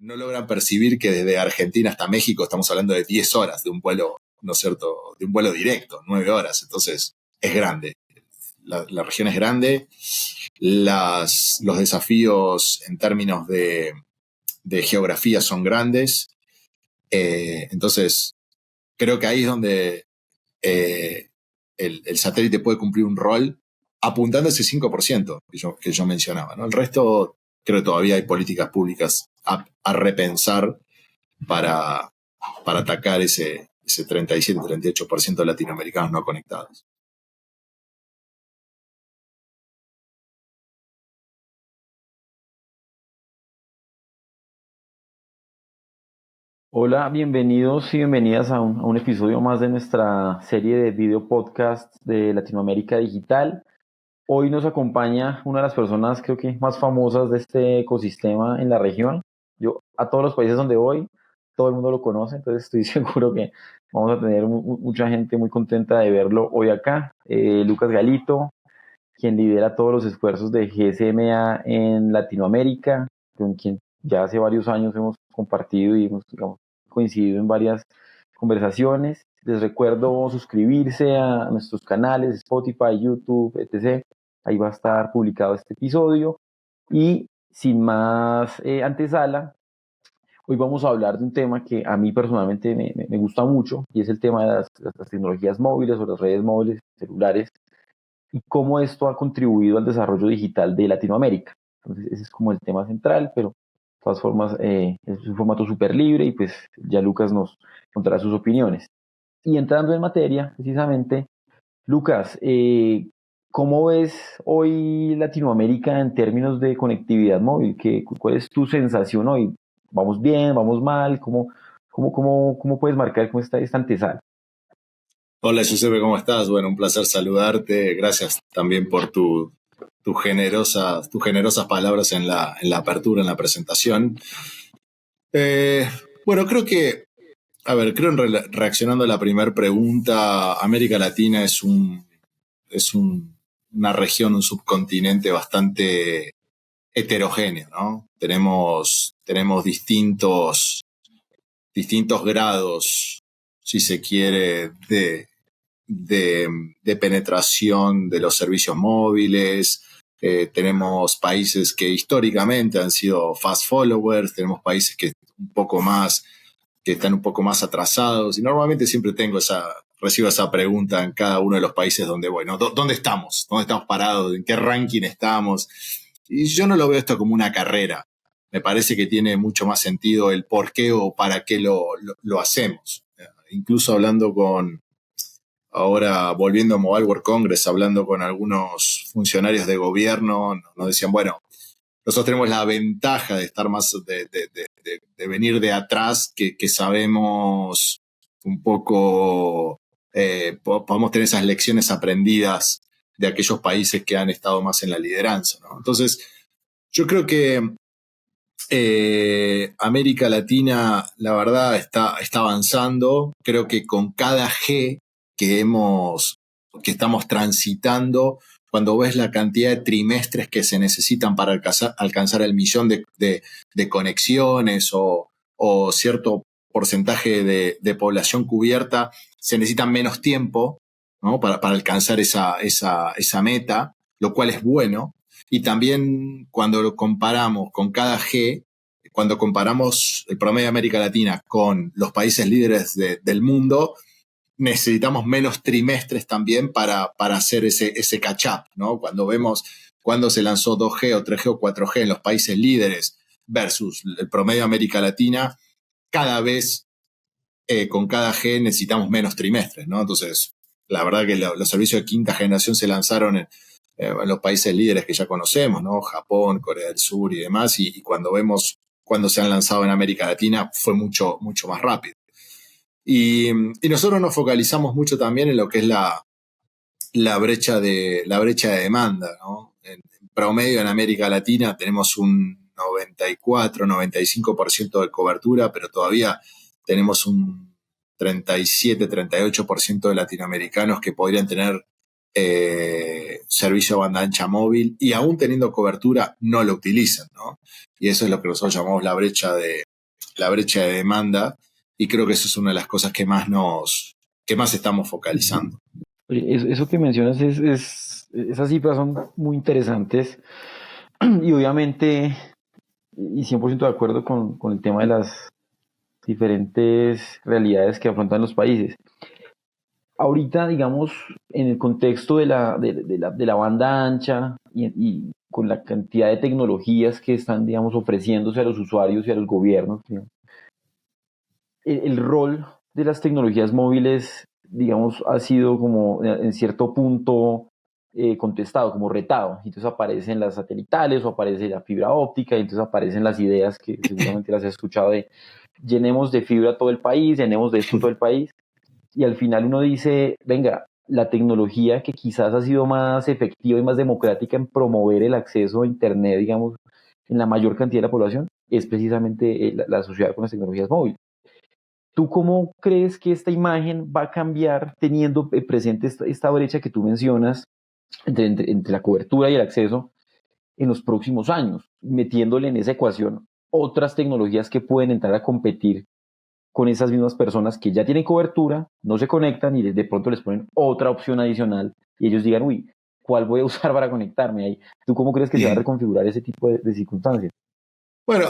no logran percibir que desde Argentina hasta México estamos hablando de 10 horas de un vuelo, ¿no es cierto?, de un vuelo directo, 9 horas. Entonces, es grande. La región es grande. Los desafíos en términos de geografía son grandes. Entonces, creo que ahí es donde el satélite puede cumplir un rol apuntando a ese 5% que yo mencionaba, ¿no? El resto, creo que todavía hay políticas públicas a repensar para atacar ese 37-38% de latinoamericanos no conectados. Hola, bienvenidos y bienvenidas a un episodio más de nuestra serie de video podcast de Latinoamérica Digital. Hoy nos acompaña una de las personas creo que más famosas de este ecosistema en la región. Yo a todos los países donde voy, todo el mundo lo conoce, entonces estoy seguro que vamos a tener mucha gente muy contenta de verlo hoy acá. Lucas Galito, quien lidera todos los esfuerzos de GSMA en Latinoamérica, con quien ya hace varios años hemos compartido y hemos, digamos, coincidido en varias conversaciones. Les recuerdo suscribirse a nuestros canales, Spotify, YouTube, etc. Ahí va a estar publicado este episodio. Y sin más antesala, hoy vamos a hablar de un tema que a mí personalmente me gusta mucho, y es el tema de las tecnologías móviles o las redes móviles celulares y cómo esto ha contribuido al desarrollo digital de Latinoamérica. Entonces, ese es como el tema central, pero de todas formas es un formato súper libre y pues ya Lucas nos contará sus opiniones. Y entrando en materia, precisamente, Lucas, ¿cómo ves hoy Latinoamérica en términos de conectividad móvil? ¿Cuál es tu sensación hoy? ¿Vamos bien? ¿Vamos mal? ¿Cómo puedes marcar cómo está esta antesala? Hola, Giuseppe, ¿cómo estás? Bueno, un placer saludarte. Gracias también por tus generosas palabras en la apertura, en la presentación. Bueno, creo reaccionando a la primera pregunta, América Latina es una región, un subcontinente bastante heterogéneo, ¿no? Tenemos distintos grados, si se quiere, de penetración de los servicios móviles. Tenemos países que históricamente han sido fast followers, tenemos países que están un poco más atrasados, y normalmente siempre recibo esa pregunta en cada uno de los países donde voy, ¿no? ¿Dónde estamos? ¿Dónde estamos parados? ¿En qué ranking estamos? Y yo no lo veo esto como una carrera. Me parece que tiene mucho más sentido el por qué o para qué lo hacemos. Incluso ahora volviendo a Mobile World Congress, hablando con algunos funcionarios de gobierno, nos decían, bueno, nosotros tenemos la ventaja de estar más, de venir de atrás, que sabemos un poco, podemos tener esas lecciones aprendidas de aquellos países que han estado más en la lideranza, ¿no? Entonces, yo creo que América Latina, la verdad, está avanzando. Creo que con cada G que estamos transitando, cuando ves la cantidad de trimestres que se necesitan para alcanzar el 1.000.000 de conexiones o cierto porcentaje de población cubierta, se necesita menos tiempo, ¿no?, para alcanzar esa meta, lo cual es bueno. Y también cuando lo comparamos con cada G, cuando comparamos el promedio de América Latina con los países líderes del mundo, necesitamos menos trimestres también para hacer ese catch-up, ¿no? Cuando vemos cuándo se lanzó 2G o 3G o 4G en los países líderes versus el promedio de América Latina, cada vez con cada G necesitamos menos trimestres, ¿no? Entonces, la verdad que los servicios de quinta generación se lanzaron en los países líderes que ya conocemos, ¿no? Japón, Corea del Sur y demás, y cuando vemos cuando se han lanzado en América Latina fue mucho, mucho más rápido. Y nosotros nos focalizamos mucho también en lo que es la brecha de demanda, ¿no? En promedio en América Latina tenemos un 94-95% de cobertura, pero todavía tenemos un 37-38% de latinoamericanos que podrían tener servicio de banda ancha móvil, y aún teniendo cobertura no lo utilizan, ¿no? Y eso es lo que nosotros llamamos la brecha de la brecha de demanda, y creo que eso es una de las cosas que más estamos focalizando. Oye, eso que mencionas esas cifras son muy interesantes y obviamente, y 100% de acuerdo con el tema de las diferentes realidades que afrontan los países. Ahorita, digamos, en el contexto de la banda ancha y con la cantidad de tecnologías que están, digamos, ofreciéndose a los usuarios y a los gobiernos, digamos, el rol de las tecnologías móviles, digamos, ha sido como en cierto punto contestado, como retado. Entonces aparecen las satelitales o aparece la fibra óptica y entonces aparecen las ideas que seguramente las has escuchado de llenemos de fibra todo el país, llenemos de esto todo el país. Y al final uno dice, venga, la tecnología que quizás ha sido más efectiva y más democrática en promover el acceso a Internet, digamos, en la mayor cantidad de la población, es precisamente la sociedad con las tecnologías móviles. ¿Tú cómo crees que esta imagen va a cambiar teniendo presente esta brecha que tú mencionas entre la cobertura y el acceso en los próximos años, metiéndole en esa ecuación otras tecnologías que pueden entrar a competir con esas mismas personas que ya tienen cobertura, no se conectan y de pronto les ponen otra opción adicional y ellos digan, uy, ¿cuál voy a usar para conectarme ahí? ¿Tú cómo crees que se va a Bien. reconfigurar ese tipo de circunstancias? Bueno,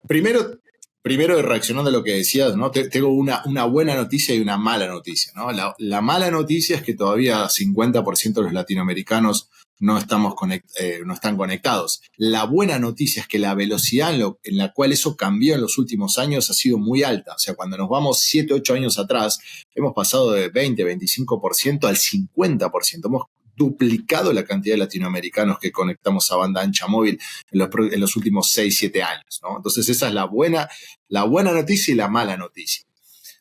primero reaccionando a lo que decías, ¿no? Tengo una buena noticia y una mala noticia, ¿no? La mala noticia es que todavía 50% de los latinoamericanos no están conectados. La buena noticia es que la velocidad en la cual eso cambió en los últimos años ha sido muy alta. O sea, cuando nos vamos 7, 8 años atrás, hemos pasado de 20, 25% al 50%. Hemos duplicado la cantidad de latinoamericanos que conectamos a banda ancha móvil en los últimos 6, 7 años, ¿no? Entonces esa es la buena noticia y la mala noticia.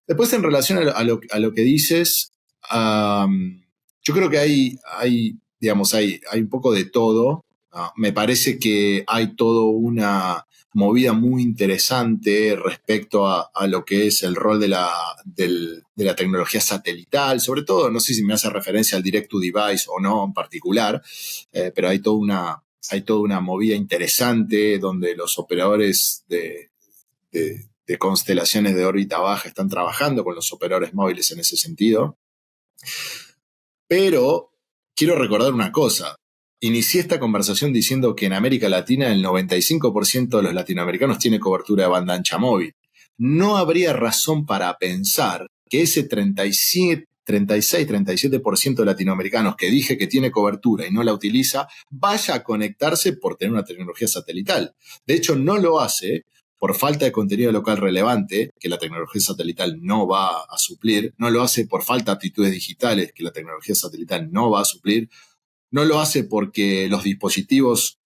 Después, en relación a lo que dices, yo creo que digamos, hay un poco de todo. Me parece que hay toda una movida muy interesante respecto a lo que es el rol de la tecnología satelital, sobre todo, no sé si me hace referencia al Direct to Device o no en particular, pero hay toda una movida interesante donde los operadores de constelaciones de órbita baja están trabajando con los operadores móviles en ese sentido. Pero quiero recordar una cosa. Inicié esta conversación diciendo que en América Latina el 95% de los latinoamericanos tiene cobertura de banda ancha móvil. No habría razón para pensar que ese 37, 36, 37% de latinoamericanos que dije que tiene cobertura y no la utiliza, vaya a conectarse por tener una tecnología satelital. De hecho, no lo hace por falta de contenido local relevante, que la tecnología satelital no va a suplir, no lo hace por falta de aptitudes digitales, que la tecnología satelital no va a suplir, no lo hace porque los dispositivos,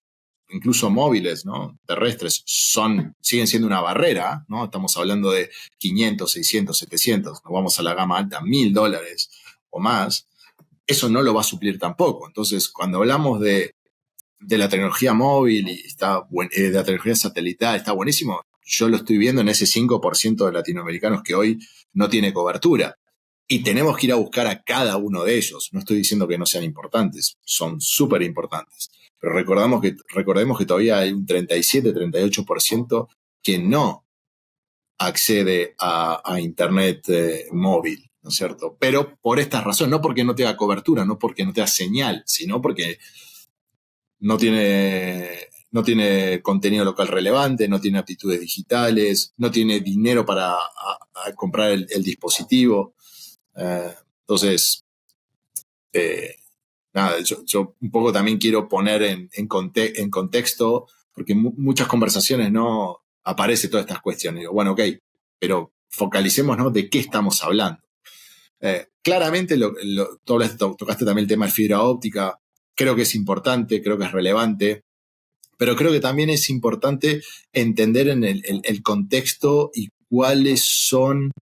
incluso móviles, ¿no? Terrestres, siguen siendo una barrera, ¿no? Estamos hablando de 500, 600, 700, nos vamos a la gama alta, $1,000 o más, eso no lo va a suplir tampoco. Entonces, cuando hablamos de la tecnología móvil y de la tecnología satelital, está buenísimo. Yo lo estoy viendo en ese 5% de latinoamericanos que hoy no tiene cobertura. Y tenemos que ir a buscar a cada uno de ellos. No estoy diciendo que no sean importantes, son súper importantes. Pero recordemos que todavía hay un 37, 38% que no accede a Internet móvil, ¿no es cierto? Pero por esta razón, no porque no tenga cobertura, no porque no tenga señal, sino porque no tiene contenido local relevante, no tiene aptitudes digitales, no tiene dinero para comprar el dispositivo. Entonces, nada, yo un poco también quiero poner en contexto, porque muchas conversaciones no aparecen todas estas cuestiones. Digo, bueno, ok, pero focalicemos, ¿no? De qué estamos hablando. Claramente, tocaste también el tema de fibra óptica. Creo que es importante, creo que es relevante, pero creo que también es importante entender en el contexto y cuáles son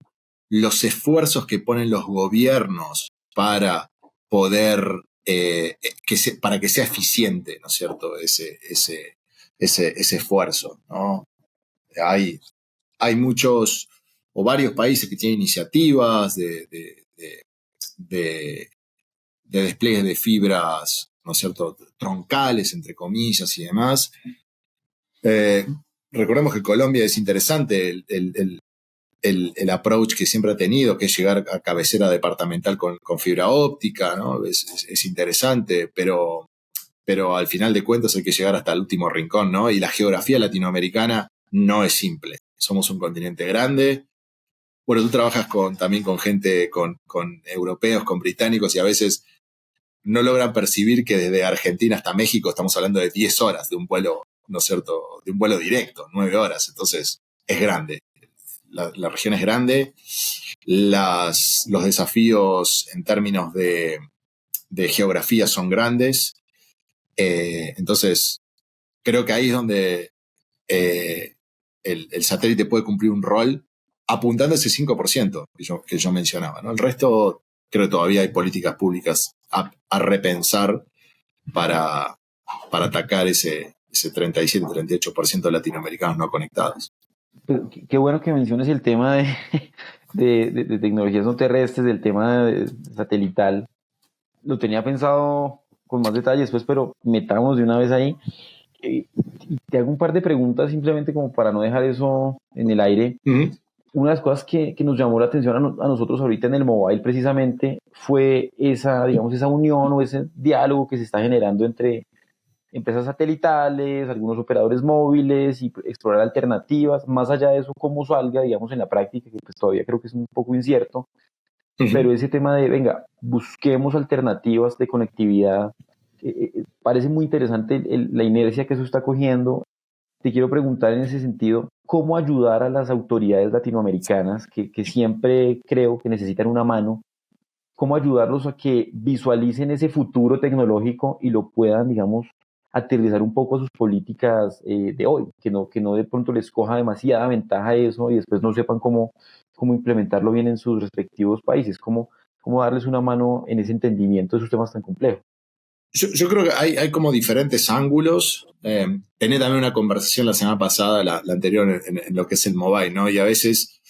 los esfuerzos que ponen los gobiernos para poder, para que sea eficiente, ¿no es cierto?, ese esfuerzo, ¿no? Hay muchos o varios países que tienen iniciativas de, de despliegue de fibras, ¿no es cierto?, troncales, entre comillas y demás. recordemos que Colombia es interesante el approach que siempre ha tenido, que es llegar a cabecera departamental con fibra óptica, ¿no? Es interesante, pero al final de cuentas hay que llegar hasta el último rincón, ¿no? Y la geografía latinoamericana no es simple. Somos un continente grande. Bueno, tú trabajas también con gente, con europeos, con británicos, y a veces no logran percibir que desde Argentina hasta México estamos hablando de 10 horas de un vuelo, ¿no es cierto?, de un vuelo directo, 9 horas. Entonces, es grande. La región es grande. Los desafíos en términos de geografía son grandes. Entonces, creo que ahí es donde el satélite puede cumplir un rol apuntando a ese 5% que yo mencionaba, ¿no? El resto, creo que todavía hay políticas públicas a repensar para atacar ese 37-38% de latinoamericanos no conectados. Qué bueno que menciones el tema de tecnologías no terrestres, del tema satelital. Lo tenía pensado con más detalles después, pero metamos de una vez ahí. Y te hago un par de preguntas simplemente como para no dejar eso en el aire. Uh-huh. Una de las cosas que nos llamó la atención a nosotros ahorita en el mobile precisamente fue esa unión o ese diálogo que se está generando entre empresas satelitales, algunos operadores móviles y explorar alternativas. Más allá de eso, cómo salga, digamos, en la práctica, que pues todavía creo que es un poco incierto, pero ese tema de, venga, busquemos alternativas de conectividad, parece muy interesante la inercia que eso está cogiendo. Te quiero preguntar en ese sentido, ¿cómo ayudar a las autoridades latinoamericanas que siempre creo que necesitan una mano? ¿Cómo ayudarlos a que visualicen ese futuro tecnológico y lo puedan, digamos, aterrizar un poco a sus políticas de hoy? Que no de pronto les coja demasiada ventaja eso y después no sepan cómo implementarlo bien en sus respectivos países. ¿Cómo darles una mano en ese entendimiento de esos temas tan complejos? Yo creo que hay como diferentes ángulos. Tenía también una conversación la semana pasada, la anterior, en lo que es el mobile, ¿no? Y a veces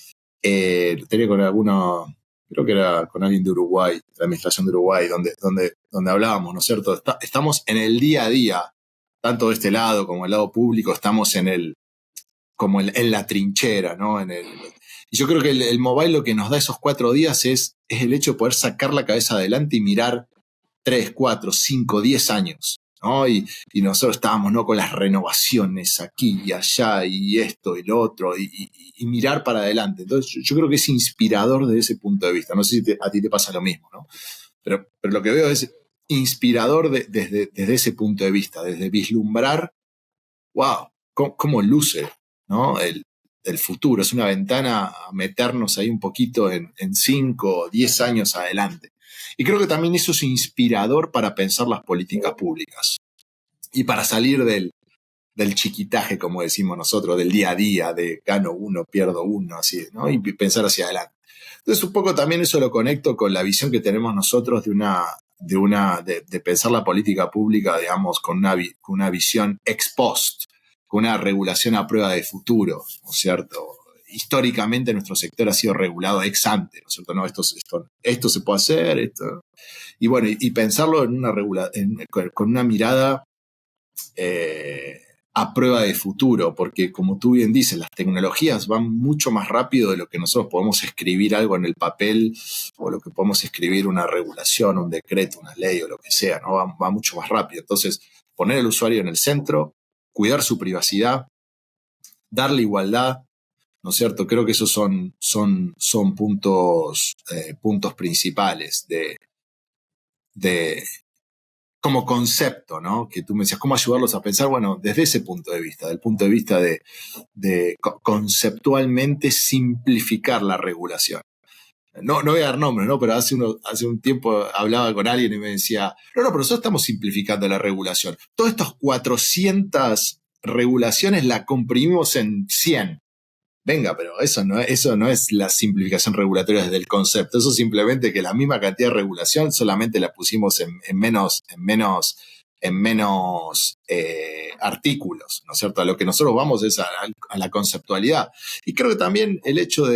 tenía con alguno, creo que era con alguien de Uruguay, de la administración de Uruguay, donde hablábamos, ¿no es cierto? Estamos en el día a día, tanto de este lado como el lado público, estamos en la trinchera, ¿no? Y yo creo que el mobile lo que nos da esos 4 días es el hecho de poder sacar la cabeza adelante y mirar 3, 4, 5, 10 años, ¿no? Y nosotros estábamos, ¿no?, con las renovaciones aquí y allá y esto y lo otro y mirar para adelante. Entonces yo creo que es inspirador desde ese punto de vista. No sé si a ti te pasa lo mismo, ¿no? Pero lo que veo es inspirador desde ese punto de vista, desde vislumbrar, wow, cómo luce, ¿no?, el futuro. Es una ventana a meternos ahí un poquito en 5 o 10 años adelante. Y creo que también eso es inspirador para pensar las políticas públicas y para salir del chiquitaje, como decimos nosotros, del día a día, de gano uno, pierdo uno, así, ¿no? Y pensar hacia adelante. Entonces, un poco también eso lo conecto con la visión que tenemos nosotros de pensar la política pública, digamos, con una visión ex post, con una regulación a prueba de futuro, ¿no es cierto? Históricamente nuestro sector ha sido regulado ex ante, ¿no es cierto? No, esto se puede hacer, esto. Y bueno, y pensarlo con una mirada a prueba de futuro, porque como tú bien dices, las tecnologías van mucho más rápido de lo que nosotros podemos escribir algo en el papel o lo que podemos escribir una regulación, un decreto, una ley o lo que sea, ¿no? Va mucho más rápido. Entonces, poner al usuario en el centro, cuidar su privacidad, darle igualdad, ¿no es cierto? Creo que esos son puntos principales como concepto, ¿no? Que tú me decías, ¿cómo ayudarlos a pensar? Bueno, desde ese punto de vista, del punto de vista de conceptualmente simplificar la regulación. No voy a dar nombres, ¿no? Pero hace un tiempo hablaba con alguien y me decía, no, pero nosotros estamos simplificando la regulación. Todas estas 400 regulaciones la comprimimos en 100. Venga, pero eso no es la simplificación regulatoria desde el concepto. Eso es simplemente que la misma cantidad de regulación solamente la pusimos en menos artículos, ¿no es cierto? A lo que nosotros vamos es a la conceptualidad. Y creo que también el hecho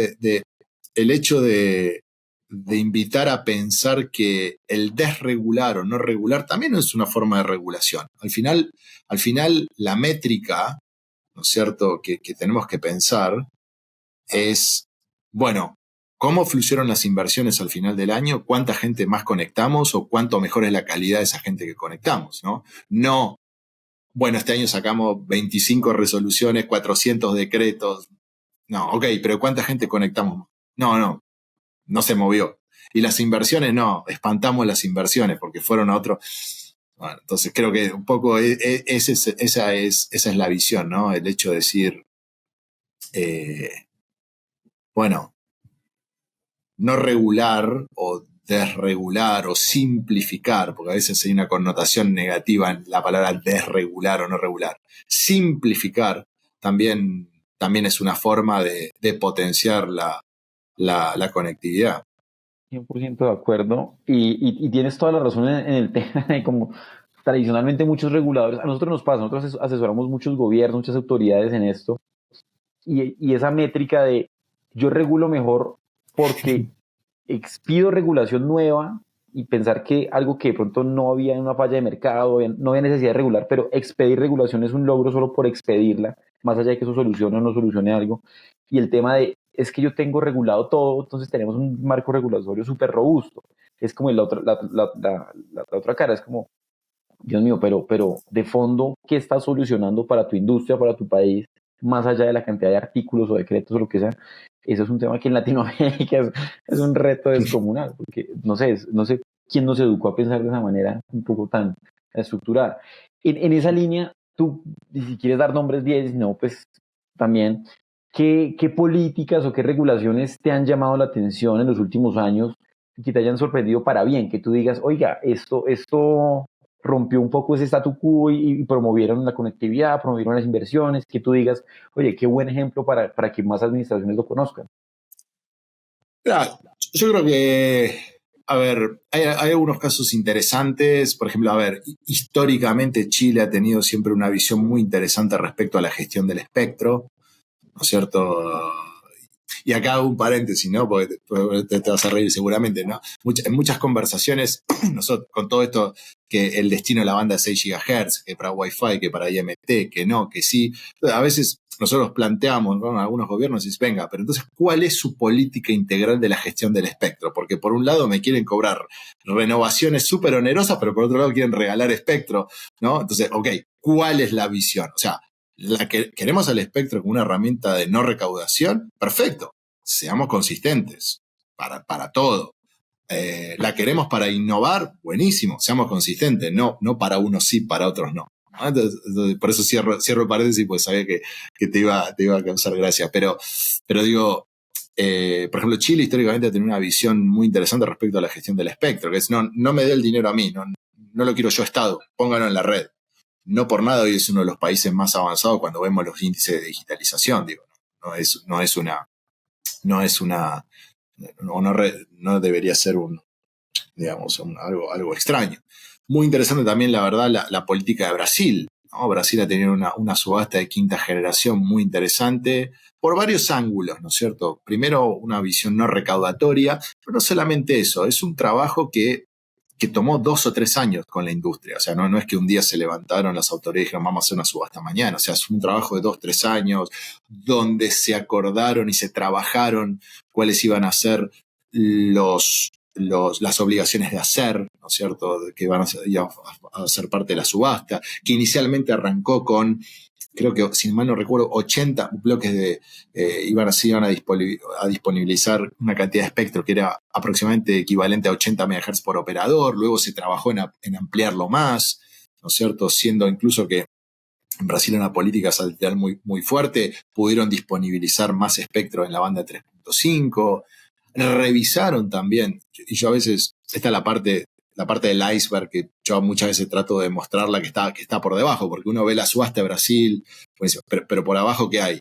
de invitar a pensar que el desregular o no regular también es una forma de regulación. Al final la métrica ¿no es cierto?, que tenemos que pensar es, bueno, ¿cómo fluyeron las inversiones al final del año? ¿Cuánta gente más conectamos o cuánto mejor es la calidad de esa gente que conectamos, ¿no? No, bueno, este año sacamos 25 resoluciones, 400 decretos. No, ok, pero ¿cuánta gente conectamos? No se movió. Y las inversiones, no, espantamos las inversiones porque fueron a otro. Bueno, entonces creo que un poco esa es la visión, ¿no? El hecho de decir, bueno, no regular o desregular o simplificar, porque a veces hay una connotación negativa en la palabra desregular o no regular. Simplificar también es una forma de potenciar la conectividad. 100% de acuerdo. Y tienes toda la razón en el tema de como tradicionalmente muchos reguladores, a nosotros nos pasa, nosotros asesoramos muchos gobiernos, muchas autoridades en esto, y esa métrica de yo regulo mejor porque expido regulación nueva y pensar que algo que de pronto no había en una falla de mercado, no había necesidad de regular, pero expedir regulación es un logro solo por expedirla, más allá de que eso solucione o no solucione algo. Y el tema de, es que yo tengo regulado todo, entonces tenemos un marco regulatorio súper robusto. Es como la otra cara, es como, Dios mío, pero de fondo, ¿qué estás solucionando para tu industria, para tu país, más allá de la cantidad de artículos o decretos o lo que sea? Eso es un tema que en Latinoamérica es un reto descomunal, porque no sé quién nos educó a pensar de esa manera un poco tan estructurada. En esa línea, tú, si quieres dar nombres bien, si no, pues también, ¿qué políticas o qué regulaciones te han llamado la atención en los últimos años y que te hayan sorprendido para bien? Que tú digas, oiga, esto rompió un poco ese statu quo y promovieron la conectividad, promovieron las inversiones, que tú digas, oye, qué buen ejemplo para que más administraciones lo conozcan. Claro, yo creo que, a ver, hay algunos casos interesantes. Por ejemplo, a ver, históricamente Chile ha tenido siempre una visión muy interesante respecto a la gestión del espectro, ¿no es cierto? Y acá hago un paréntesis, ¿no? Porque te vas a reír seguramente, ¿no? En muchas conversaciones, nosotros con todo esto, que el destino de la banda es 6 GHz, que para Wi-Fi, que para IMT, que no, que sí. A veces nosotros planteamos, ¿no?, algunos gobiernos y dicen, venga, pero entonces, ¿cuál es su política integral de la gestión del espectro? Porque por un lado me quieren cobrar renovaciones súper onerosas, pero por otro lado quieren regalar espectro, ¿no? Entonces, ok, ¿cuál es la visión? O sea, queremos al espectro como una herramienta de no recaudación, perfecto, seamos consistentes para todo. La queremos para innovar, buenísimo, seamos consistentes, no para unos sí, para otros no. Entonces, por eso cierro el paréntesis, pues sabía que te iba a causar gracia. Pero digo, por ejemplo, Chile históricamente ha tenido una visión muy interesante respecto a la gestión del espectro, que es no me dé el dinero a mí, no lo quiero yo Estado, póngalo en la red. No por nada hoy es uno de los países más avanzados cuando vemos los índices de digitalización, digo, no debería ser algo extraño. Muy interesante también, la verdad, la política de Brasil, ¿no? Brasil ha tenido una subasta de quinta generación muy interesante por varios ángulos, ¿no es cierto? Primero, una visión no recaudatoria, pero no solamente eso, es un trabajo que tomó 2 o 3 años con la industria. O sea, no es que un día se levantaron las autoridades y dijeron, vamos a hacer una subasta mañana. O sea, es un trabajo de 2 o 3 años donde se acordaron y se trabajaron cuáles iban a ser las obligaciones de hacer, ¿no es cierto?, que van a ser parte de la subasta, que inicialmente arrancó con, creo que, si mal no recuerdo, 80 bloques iban a disponibilizar una cantidad de espectro que era aproximadamente equivalente a 80 MHz por operador. Luego se trabajó en ampliarlo más, ¿no es cierto?, siendo incluso que en Brasil una política satelital muy, muy fuerte, pudieron disponibilizar más espectro en la banda 3.5. Revisaron también, y yo a veces, esta es la parte del iceberg que yo muchas veces trato de mostrarla que está por debajo, porque uno ve la subasta de Brasil, pues, pero por abajo, ¿qué hay?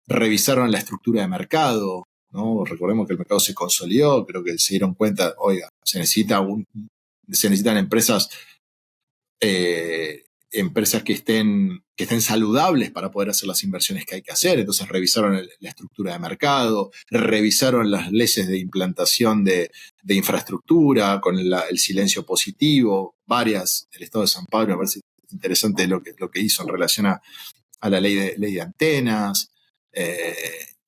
Revisaron la estructura de mercado, ¿no? Recordemos que el mercado se consolidó, creo que se dieron cuenta, oiga, se necesitan empresas que estén saludables para poder hacer las inversiones que hay que hacer. Entonces revisaron la estructura de mercado, revisaron las leyes de implantación de infraestructura con el silencio positivo, varias, el Estado de San Pablo, me parece interesante lo que hizo en relación a la ley de antenas.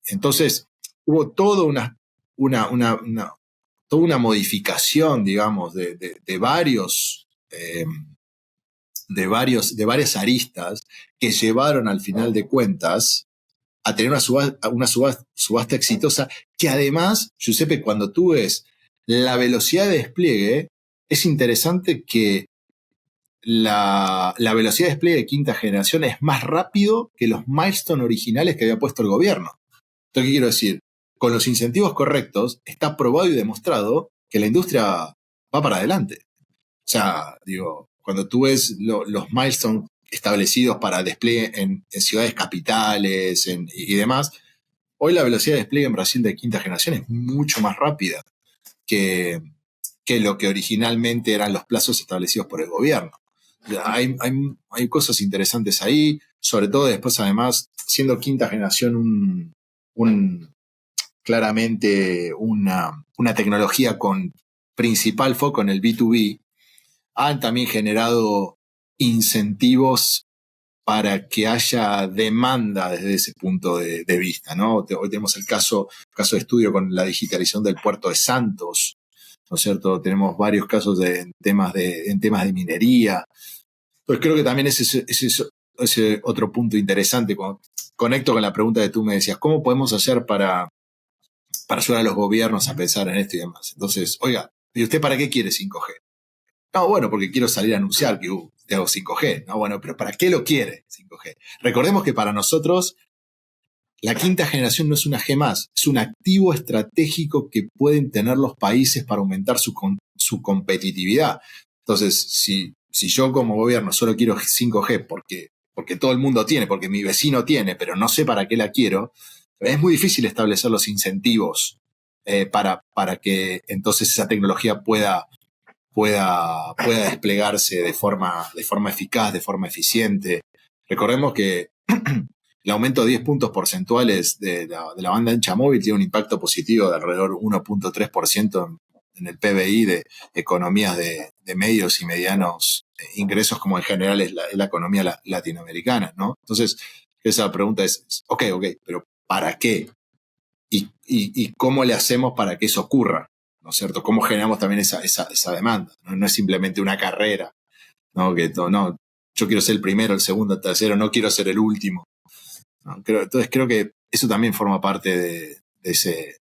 Entonces, hubo toda una modificación, digamos, de varias aristas que llevaron al final de cuentas a tener una subasta exitosa, que además, Giuseppe, cuando tú ves la velocidad de despliegue, es interesante que la velocidad de despliegue de quinta generación es más rápido que los milestones originales que había puesto el gobierno. Entonces, ¿qué quiero decir? Con los incentivos correctos, está probado y demostrado que la industria va para adelante. O sea, digo, cuando tú ves los milestones establecidos para despliegue en ciudades capitales y demás, hoy la velocidad de despliegue en Brasil de quinta generación es mucho más rápida que, que lo que originalmente eran los plazos establecidos por el gobierno. Hay cosas interesantes ahí, sobre todo después, además, siendo quinta generación claramente una tecnología con principal foco en el B2B, han también generado incentivos para que haya demanda desde ese punto de vista, ¿no? Hoy tenemos el caso de estudio con la digitalización del puerto de Santos, ¿no es cierto? Tenemos varios casos en temas de minería. Pues creo que también ese otro punto interesante. Conecto con la pregunta que tú me decías, ¿cómo podemos hacer para ayudar a los gobiernos a pensar en esto y demás? Entonces, oiga, ¿y usted para qué quiere 5G? No, bueno, porque quiero salir a anunciar que tengo 5G. No, bueno, pero ¿para qué lo quiere 5G? Recordemos que para nosotros la quinta generación no es una G más, es un activo estratégico que pueden tener los países para aumentar su competitividad. Entonces, si yo como gobierno solo quiero 5G porque todo el mundo tiene, porque mi vecino tiene, pero no sé para qué la quiero, es muy difícil establecer los incentivos para que entonces esa tecnología pueda desplegarse de forma eficaz, de forma eficiente. Recordemos que el aumento de 10 puntos porcentuales de la banda ancha móvil tiene un impacto positivo de alrededor 1.3% en el PBI de economías de medios y medianos ingresos, como en general es la economía latinoamericana, ¿no? Entonces, esa pregunta es ok, pero ¿para qué? ¿Y cómo le hacemos para que eso ocurra? ¿No es cierto? ¿Cómo generamos también esa demanda? No es simplemente una carrera, ¿no? No, yo quiero ser el primero, el segundo, el tercero, no quiero ser el último, ¿no? Entonces creo que eso también forma parte de ese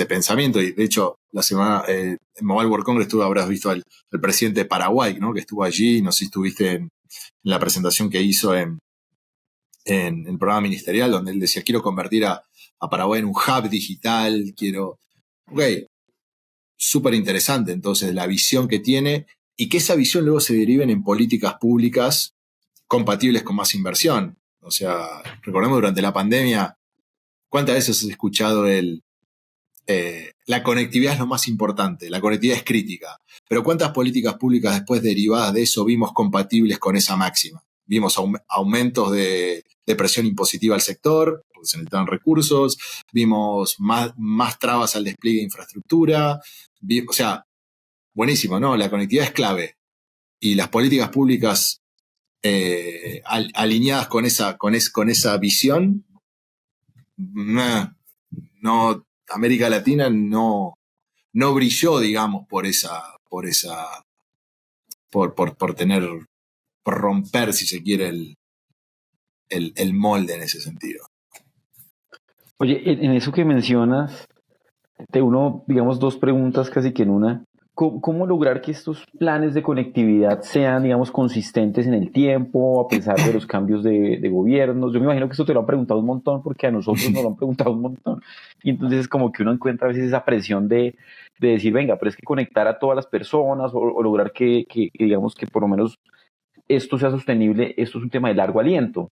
pensamiento. Y de hecho, la semana en Mobile World Congress tú habrás visto al presidente de Paraguay, ¿no? Que estuvo allí, no sé si estuviste en la presentación que hizo en el programa ministerial, donde él decía, quiero convertir a Paraguay en un hub digital, Ok, súper interesante entonces la visión que tiene y que esa visión luego se deriven en políticas públicas compatibles con más inversión. O sea, recordemos durante la pandemia, ¿cuántas veces has escuchado la conectividad es lo más importante, la conectividad es crítica? Pero ¿cuántas políticas públicas después derivadas de eso vimos compatibles con esa máxima? Vimos aumentos de presión impositiva al sector, porque se necesitan recursos, vimos más trabas al despliegue de infraestructura, o sea, buenísimo, ¿no? La conectividad es clave y las políticas públicas alineadas con esa visión, no, América Latina no brilló, digamos, por romper, si se quiere, el molde en ese sentido. Oye, en eso que mencionas, te uno, digamos, dos preguntas casi que en una. ¿Cómo lograr que estos planes de conectividad sean, digamos, consistentes en el tiempo, a pesar de los cambios de gobiernos? Yo me imagino que esto te lo han preguntado un montón, porque a nosotros nos lo han preguntado un montón. Y entonces es como que uno encuentra a veces esa presión de decir, venga, pero es que conectar a todas las personas o lograr que, digamos, que por lo menos esto sea sostenible, esto es un tema de largo aliento.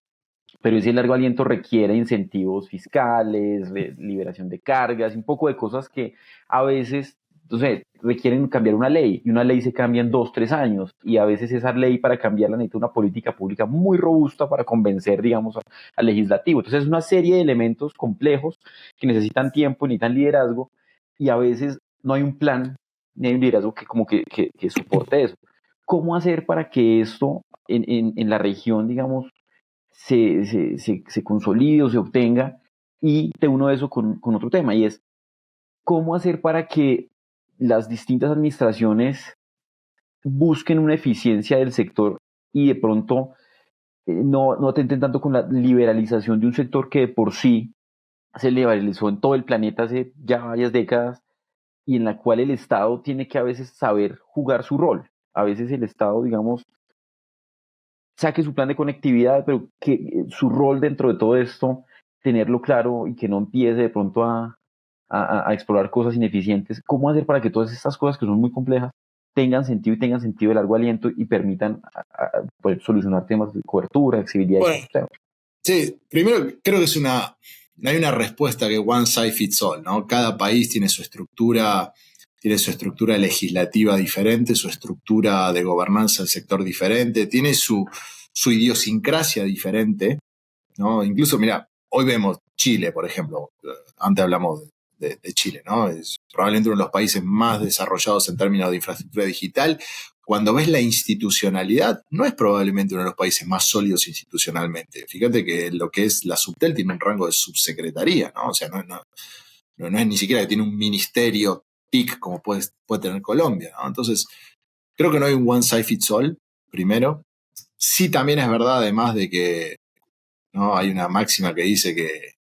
Pero ese largo aliento requiere incentivos fiscales, liberación de cargas, un poco de cosas que a veces, entonces, requieren cambiar una ley, y una ley se cambia en 2, 3 años, y a veces esa ley para cambiarla necesita una política pública muy robusta para convencer, digamos, al legislativo. Entonces, es una serie de elementos complejos que necesitan tiempo, necesitan liderazgo, y a veces no hay un plan, ni hay un liderazgo que como que soporte eso. ¿Cómo hacer para que esto en la región, digamos, se consolide o se obtenga. Y te uno eso con otro tema, y es cómo hacer para que las distintas administraciones busquen una eficiencia del sector y de pronto no atenten tanto con la liberalización de un sector que de por sí se liberalizó en todo el planeta hace ya varias décadas, y en la cual el Estado tiene que a veces saber jugar su rol. A veces el Estado, digamos, saque su plan de conectividad, pero que su rol dentro de todo esto, tenerlo claro y que no empiece de pronto a explorar cosas ineficientes. ¿Cómo hacer para que todas estas cosas que son muy complejas tengan sentido y tengan sentido de largo aliento y permitan poder solucionar temas de cobertura, accesibilidad? Bueno, sí, primero creo que no hay una respuesta que one size fits all, ¿no? Cada país tiene su estructura legislativa diferente, su estructura de gobernanza del sector diferente, tiene su idiosincrasia diferente, ¿no? Incluso, mira, hoy vemos Chile, por ejemplo, antes hablamos de Chile, ¿no? Es probablemente uno de los países más desarrollados en términos de infraestructura digital. Cuando ves la institucionalidad, no es probablemente uno de los países más sólidos institucionalmente. Fíjate que lo que es la Subtel tiene un rango de subsecretaría, ¿no? O sea, no es ni siquiera que tiene un ministerio TIC como puede tener Colombia, ¿no? Entonces, creo que no hay un one size fits all, primero. Sí, también es verdad, además de que, ¿no?, hay una máxima que dice que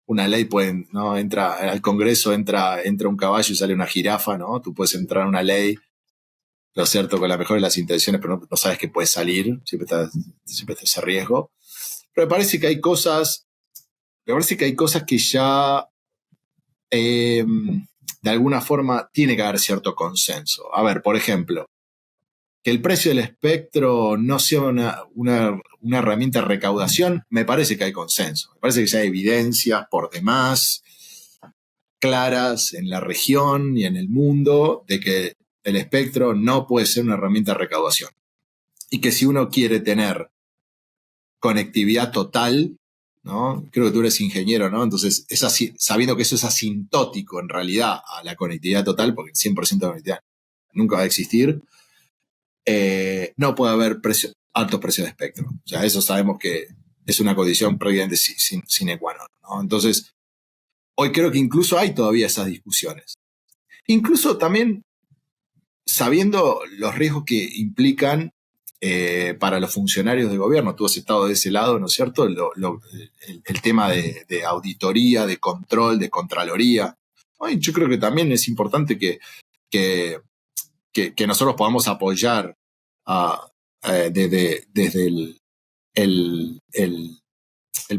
una ley puede, ¿no?, entra al Congreso, entra un caballo y sale una jirafa, ¿no? Tú puedes entrar a una ley, lo cierto, con la mejor de las intenciones, pero no sabes que puede salir, siempre está ese riesgo. Pero me parece que hay cosas que ya, de alguna forma, tiene que haber cierto consenso. A ver, por ejemplo, que el precio del espectro no sea una herramienta de recaudación, me parece que hay consenso. Me parece que ya hay evidencias por demás claras en la región y en el mundo de que el espectro no puede ser una herramienta de recaudación. Y que si uno quiere tener conectividad total, ¿no? Creo que tú eres ingeniero, ¿no? Entonces, es así, sabiendo que eso es asintótico en realidad a la conectividad total, porque el 100% de conectividad nunca va a existir, no puede haber altos precios de espectro. O sea, eso sabemos que es una condición prácticamente sine qua non, ¿no? Entonces, hoy creo que incluso hay todavía esas discusiones. Incluso también sabiendo los riesgos que implican para los funcionarios de gobierno. Tú has estado de ese lado, ¿no es cierto? El tema de auditoría, de control, de contraloría. Hoy yo creo que también es importante que nosotros podamos apoyar desde el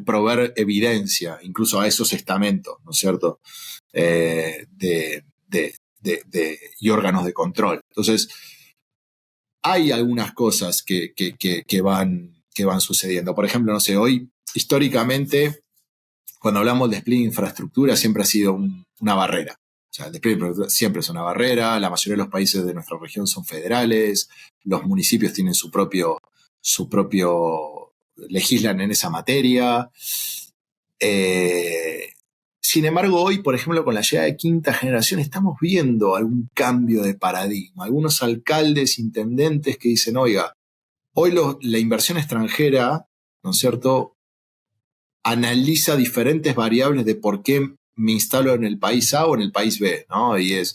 proveer evidencia, incluso a esos estamentos, ¿no es cierto?, y órganos de control. Entonces, hay algunas cosas que van sucediendo. Por ejemplo, no sé, hoy, históricamente, cuando hablamos de despliegue de infraestructura, siempre ha sido una barrera. O sea, el despliegue de infraestructura siempre es una barrera. La mayoría de los países de nuestra región son federales. Los municipios tienen su propio legislan en esa materia. Sin embargo, hoy, por ejemplo, con la llegada de quinta generación, estamos viendo algún cambio de paradigma. Algunos alcaldes, intendentes que dicen, oiga, hoy la inversión extranjera, ¿no es cierto?, analiza diferentes variables de por qué me instalo en el país A o en el país B, ¿no? Y es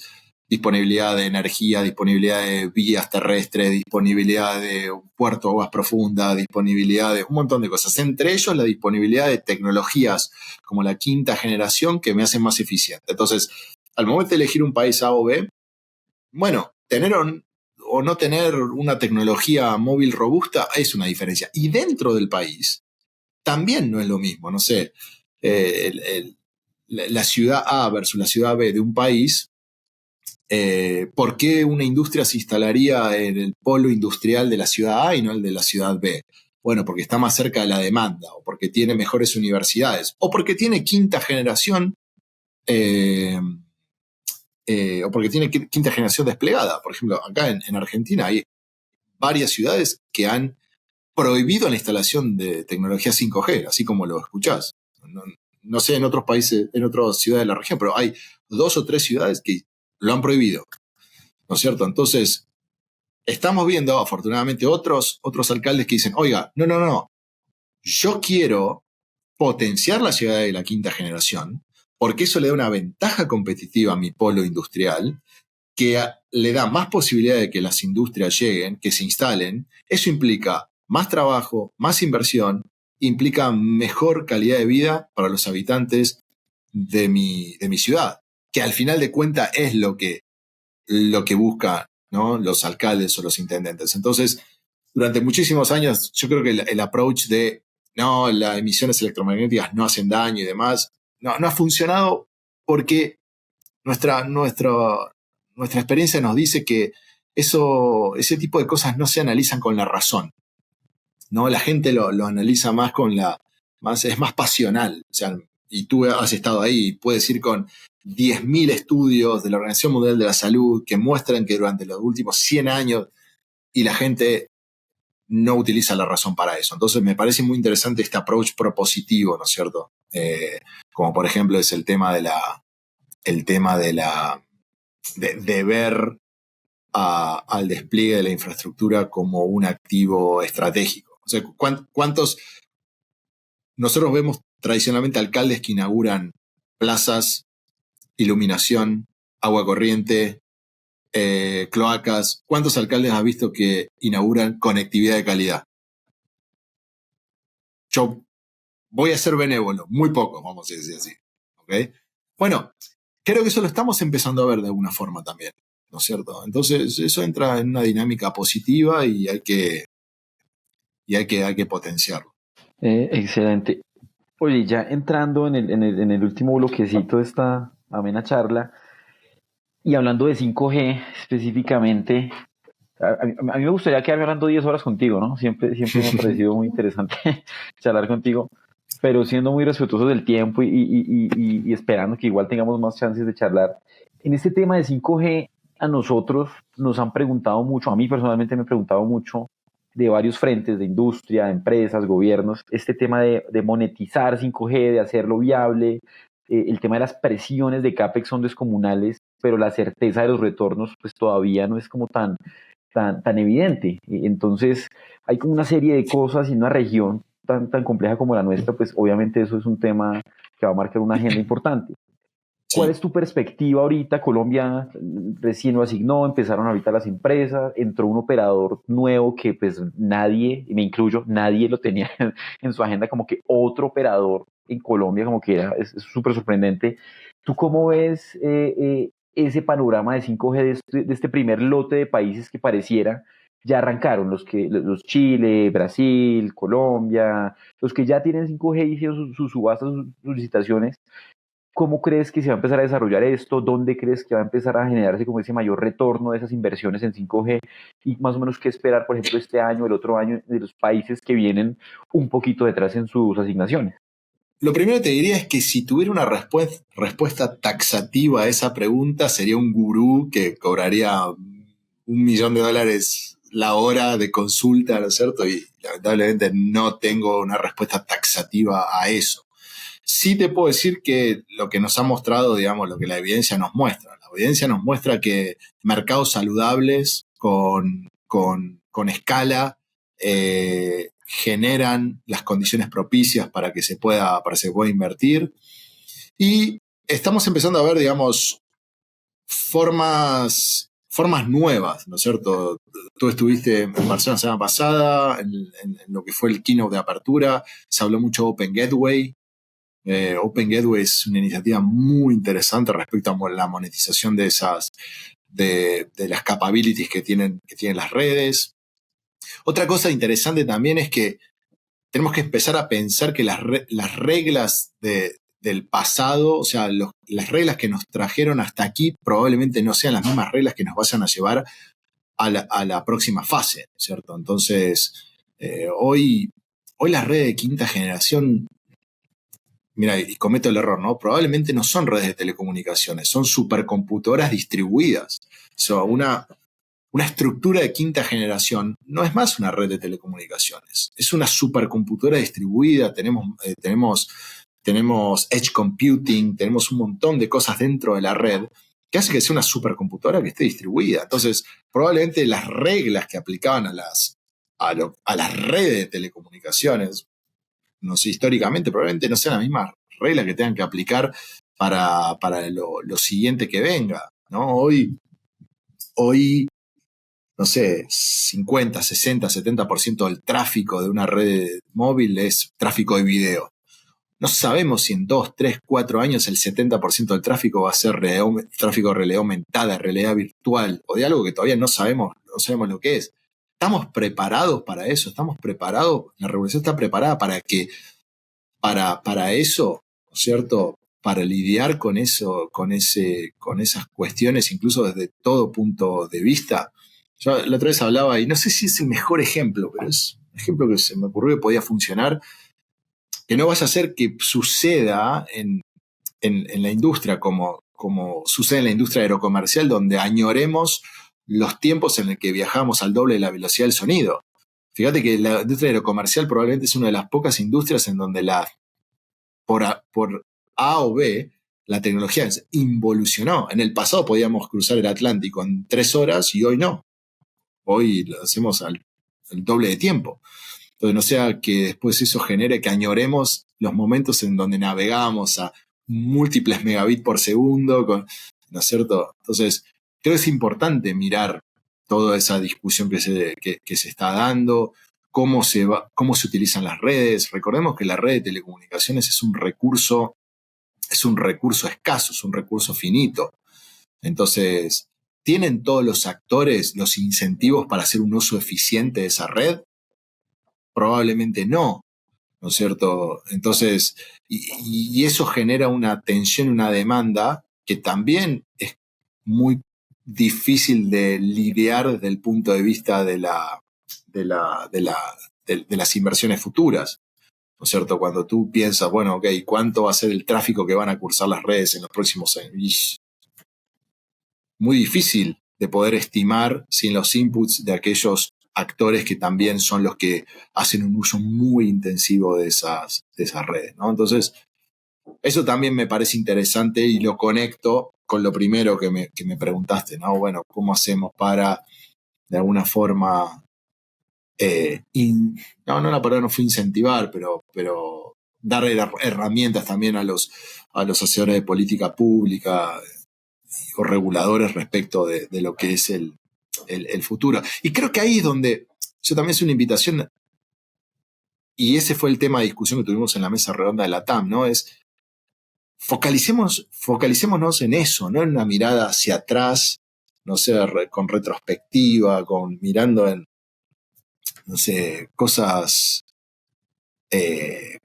disponibilidad de energía, disponibilidad de vías terrestres, disponibilidad de puerto, aguas profundas, disponibilidad de un montón de cosas. Entre ellos, la disponibilidad de tecnologías como la quinta generación que me hacen más eficiente. Entonces, al momento de elegir un país A o B, bueno, tener o no tener una tecnología móvil robusta es una diferencia. Y dentro del país, también no es lo mismo. No sé, la ciudad A versus la ciudad B de un país. ¿Por qué una industria se instalaría en el polo industrial de la ciudad A y no el de la ciudad B? Bueno, porque está más cerca de la demanda, o porque tiene mejores universidades, o porque tiene quinta generación, o porque tiene quinta generación desplegada. Por ejemplo, acá en Argentina hay varias ciudades que han prohibido la instalación de tecnología 5G, así como lo escuchás. No sé en otros países, en otras ciudades de la región, pero hay 2 o 3 ciudades que lo han prohibido, ¿no es cierto? Entonces, estamos viendo, afortunadamente, otros alcaldes que dicen, oiga, no, yo quiero potenciar la llegada de la quinta generación, porque eso le da una ventaja competitiva a mi polo industrial, que le da más posibilidad de que las industrias lleguen, que se instalen. Eso implica más trabajo, más inversión, implica mejor calidad de vida para los habitantes de mi ciudad, que al final de cuentas es lo que buscan, ¿no?, los alcaldes o los intendentes. Entonces, durante muchísimos años, yo creo que el approach de no, las emisiones electromagnéticas no hacen daño y demás, no ha funcionado porque nuestra experiencia nos dice que ese tipo de cosas no se analizan con la razón, ¿no? La gente lo analiza más es más pasional. O sea, y tú has estado ahí, puedes ir con 10.000 estudios de la Organización Mundial de la Salud que muestran que durante los últimos 100 años y la gente no utiliza la razón para eso. Entonces me parece muy interesante este approach propositivo, ¿no es cierto? Como por ejemplo es el tema de ver al despliegue de la infraestructura como un activo estratégico. O sea, nosotros vemos tradicionalmente alcaldes que inauguran plazas, iluminación, agua corriente, cloacas. ¿Cuántos alcaldes has visto que inauguran conectividad de calidad? Yo voy a ser benévolo, muy poco, vamos a decir así. ¿Okay? Bueno, creo que eso lo estamos empezando a ver de alguna forma también, ¿no es cierto? Entonces, eso entra en una dinámica positiva y hay que potenciarlo. Excelente. Oye, ya entrando en el último bloquecito de esta amena charla y hablando de 5G específicamente, a mí me gustaría quedarme hablando 10 horas contigo, ¿no? Siempre me ha parecido muy interesante charlar contigo, pero siendo muy respetuosos del tiempo y esperando que igual tengamos más chances de charlar. En este tema de 5G, a nosotros nos han preguntado mucho, a mí personalmente me han preguntado mucho de varios frentes, de industria, empresas, gobiernos, este tema de monetizar 5G, de hacerlo viable, el tema de las presiones de CAPEX son descomunales, pero la certeza de los retornos pues todavía no es como tan evidente. Entonces, hay como una serie de cosas y una región tan compleja como la nuestra, pues obviamente eso es un tema que va a marcar una agenda importante. ¿Cuál Sí. es tu perspectiva ahorita? Colombia recién lo asignó, empezaron ahorita las empresas, entró un operador nuevo que pues nadie, y me incluyo, nadie lo tenía en su agenda como que otro operador en Colombia, como que es súper sorprendente. ¿Tú cómo ves ese panorama de 5G de este primer lote de países que pareciera ya arrancaron, los Chile, Brasil, Colombia, los que ya tienen 5G hicieron sus subastas, sus licitaciones? ¿Cómo crees que se va a empezar a desarrollar esto? ¿Dónde crees que va a empezar a generarse como ese mayor retorno de esas inversiones en 5G? Y más o menos qué esperar, por ejemplo, este año, el otro año, de los países que vienen un poquito detrás en sus asignaciones. Lo primero que te diría es que si tuviera una respuesta taxativa a esa pregunta, sería un gurú que cobraría $1.000.000 la hora de consulta, ¿no es cierto? Y lamentablemente no tengo una respuesta taxativa a eso. Sí te puedo decir que lo que nos ha mostrado, digamos, lo que la evidencia nos muestra. La evidencia nos muestra que mercados saludables con escala generan las condiciones propicias para que se pueda invertir. Y estamos empezando a ver, digamos, formas nuevas, ¿no es cierto? Tú estuviste en Barcelona la semana pasada, en lo que fue el keynote de apertura, se habló mucho de Open Gateway. Open Gateway es una iniciativa muy interesante respecto a la monetización de las capabilities que tienen las redes. Otra cosa interesante también es que tenemos que empezar a pensar que las reglas del pasado, o sea, las reglas que nos trajeron hasta aquí probablemente no sean las mismas reglas que nos vayan a llevar a la próxima fase, ¿cierto? Entonces, hoy las redes de quinta generación, mira, y cometo el error, ¿no? Probablemente no son redes de telecomunicaciones, son supercomputadoras distribuidas. O sea, una estructura de quinta generación no es más una red de telecomunicaciones, es una supercomputadora distribuida, tenemos edge computing, tenemos un montón de cosas dentro de la red que hace que sea una supercomputadora que esté distribuida. Entonces, probablemente las reglas que aplicaban a las redes de telecomunicaciones no sé, históricamente, probablemente no sean las mismas reglas que tengan que aplicar para lo siguiente que venga, ¿no? Hoy, no sé, 50, 60, 70% del tráfico de una red móvil es tráfico de video. No sabemos si en 2, 3, 4 años el 70% del tráfico va a ser tráfico de realidad aumentada, realidad virtual, o de algo que todavía no sabemos lo que es. ¿Estamos preparados para eso? ¿Estamos preparados? La revolución está preparada para eso, ¿no es cierto? Para lidiar con eso, con esas cuestiones, incluso desde todo punto de vista. Yo la otra vez hablaba, y no sé si es el mejor ejemplo, pero es un ejemplo que se me ocurrió que podía funcionar, que no vaya a ser que suceda en la industria como sucede en la industria aerocomercial, donde añoremos los tiempos en el que viajamos al doble de la velocidad del sonido. Fíjate que la industria aerocomercial probablemente es una de las pocas industrias en donde por A o B la tecnología involucionó. En el pasado podíamos cruzar el Atlántico en 3 horas y hoy no. Hoy lo hacemos al doble de tiempo. Entonces no sea que después eso genere que añoremos los momentos en donde navegábamos a múltiples megabits por segundo, ¿no es cierto? Entonces creo que es importante mirar toda esa discusión que se está dando, cómo se utilizan las redes. Recordemos que la red de telecomunicaciones es un recurso escaso, es un recurso finito. Entonces, ¿tienen todos los actores los incentivos para hacer un uso eficiente de esa red? Probablemente no, ¿no es cierto? Entonces, y eso genera una tensión, una demanda que también es muy difícil de lidiar desde el punto de vista de las inversiones futuras, ¿no es cierto? Cuando tú piensas, bueno, ok, ¿cuánto va a ser el tráfico que van a cursar las redes en los próximos años? Muy difícil de poder estimar sin los inputs de aquellos actores que también son los que hacen un uso muy intensivo de esas redes, ¿no? Entonces, eso también me parece interesante y lo conecto con lo primero que me preguntaste, ¿no? Bueno, ¿cómo hacemos para, de alguna forma, no, la palabra no fue incentivar, pero dar herramientas también a los hacedores de política pública o reguladores respecto de lo que es el futuro? Y creo que ahí es donde yo también es una invitación, y ese fue el tema de discusión que tuvimos en la mesa redonda de la TAM, ¿no? Es focalicémonos en eso, no en una mirada hacia atrás, no sé, con retrospectiva, mirando en, no sé, cosas que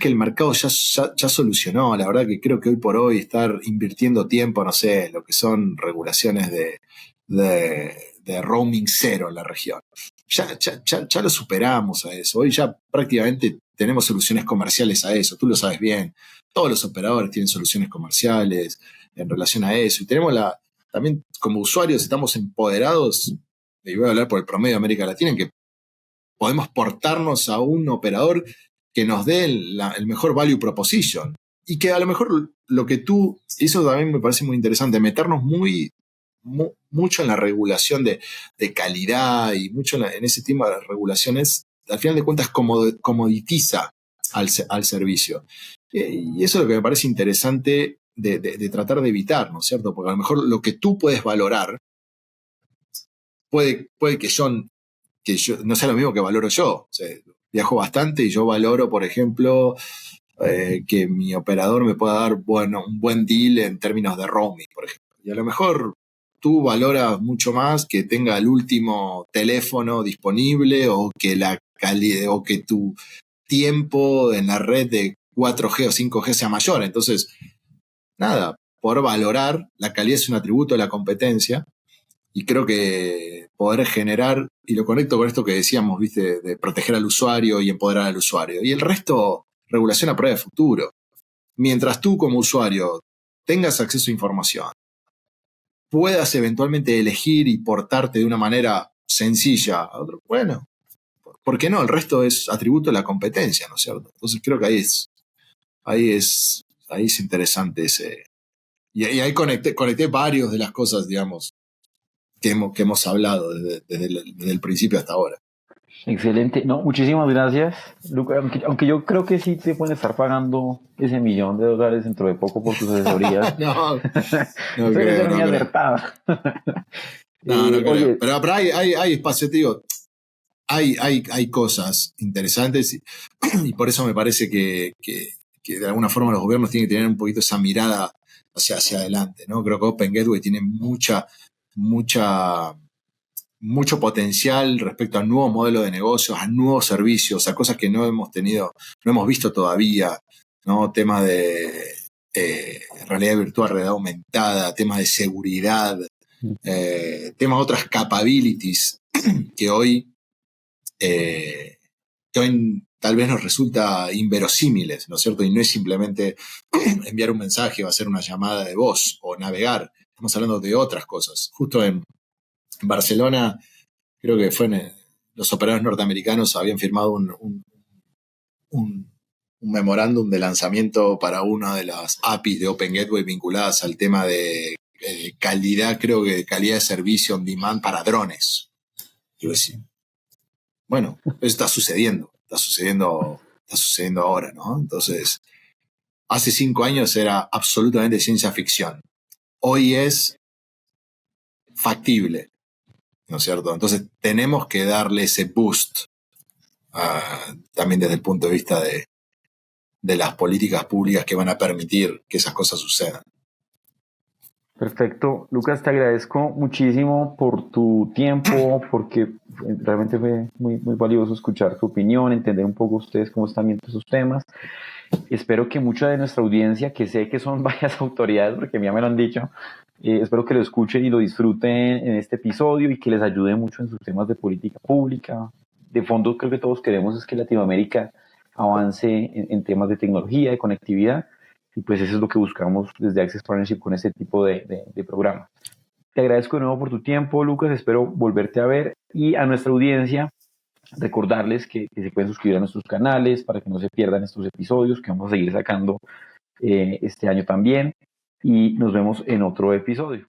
el mercado ya solucionó. La verdad que creo que hoy por hoy estar invirtiendo tiempo, no sé, lo que son regulaciones de roaming cero en la región. Ya lo superamos a eso. Hoy ya prácticamente tenemos soluciones comerciales a eso. Tú lo sabes bien. Todos los operadores tienen soluciones comerciales en relación a eso. Y también como usuarios estamos empoderados, y voy a hablar por el promedio de América Latina, en que podemos portarnos a un operador que nos dé el mejor value proposition. Y que a lo mejor eso también me parece muy interesante, meternos mucho en la regulación de calidad y mucho en ese tema de regulaciones, al final de cuentas comoditiza al servicio. Y eso es lo que me parece interesante de tratar de evitar, ¿no es cierto? Porque a lo mejor lo que tú puedes valorar puede que yo no sea lo mismo que valoro yo. O sea, viajo bastante y yo valoro, por ejemplo, que mi operador me pueda dar un buen deal en términos de roaming, por ejemplo. Y a lo mejor tú valoras mucho más que tenga el último teléfono disponible o que la calidad o que tu tiempo en la red de 4G o 5G sea mayor. Entonces, nada, por valorar, la calidad es un atributo de la competencia. Y creo que poder generar, y lo conecto con esto que decíamos, ¿viste? De proteger al usuario y empoderar al usuario. Y el resto, regulación a prueba de futuro. Mientras tú como usuario tengas acceso a información, puedas eventualmente elegir y portarte de una manera sencilla a otro, bueno, ¿por qué no? El resto es atributo de la competencia, ¿no es cierto? Entonces creo que ahí es interesante ese. Y ahí conecté varios de las cosas, digamos, que hemos hablado desde el principio hasta ahora. Excelente. No, muchísimas gracias, Luca. Aunque yo creo que sí te pueden estar pagando ese $1.000.000 dentro de poco por tus asesorías. No, no Eso creo, era muy no creo. acertado. No, no creo. Oye, Pero hay espacio, te digo, hay cosas interesantes y por eso me parece que de alguna forma los gobiernos tienen que tener un poquito esa mirada hacia adelante, ¿no? Creo que Open Gateway tiene mucha, mucho potencial respecto a nuevos modelos de negocios, a nuevos servicios, a cosas que no hemos tenido, no hemos visto todavía, ¿no? Tema de realidad virtual, realidad aumentada, tema de seguridad, tema de otras capabilities que hoy que hoy tal vez nos resulta inverosímiles, ¿no es cierto? Y no es simplemente enviar un mensaje o hacer una llamada de voz o navegar. Estamos hablando de otras cosas. Justo en Barcelona, creo que los operadores norteamericanos habían firmado un memorándum de lanzamiento para una de las APIs de Open Gateway vinculadas al tema de calidad, creo que de calidad de servicio on demand para drones. Yo decía, bueno, eso está sucediendo ahora, ¿no? Entonces, hace 5 años era absolutamente ciencia ficción. Hoy es factible, ¿no es cierto? Entonces, tenemos que darle ese boost también desde el punto de vista de las políticas públicas que van a permitir que esas cosas sucedan. perfecto. Lucas, te agradezco muchísimo por tu tiempo, porque realmente fue muy, muy valioso escuchar tu opinión, entender un poco ustedes cómo están viendo esos temas. Espero que mucha de nuestra audiencia, que sé que son varias autoridades, porque ya me lo han dicho, espero que lo escuchen y lo disfruten en este episodio y que les ayude mucho en sus temas de política pública. De fondo, creo que todos queremos es que Latinoamérica avance en temas de tecnología, de conectividad, y pues eso es lo que buscamos desde Access Partnership con este tipo de programas. Te agradezco de nuevo por tu tiempo, Lucas, espero volverte a ver, y a nuestra audiencia recordarles que se pueden suscribir a nuestros canales para que no se pierdan estos episodios que vamos a seguir sacando este año también, y nos vemos en otro episodio.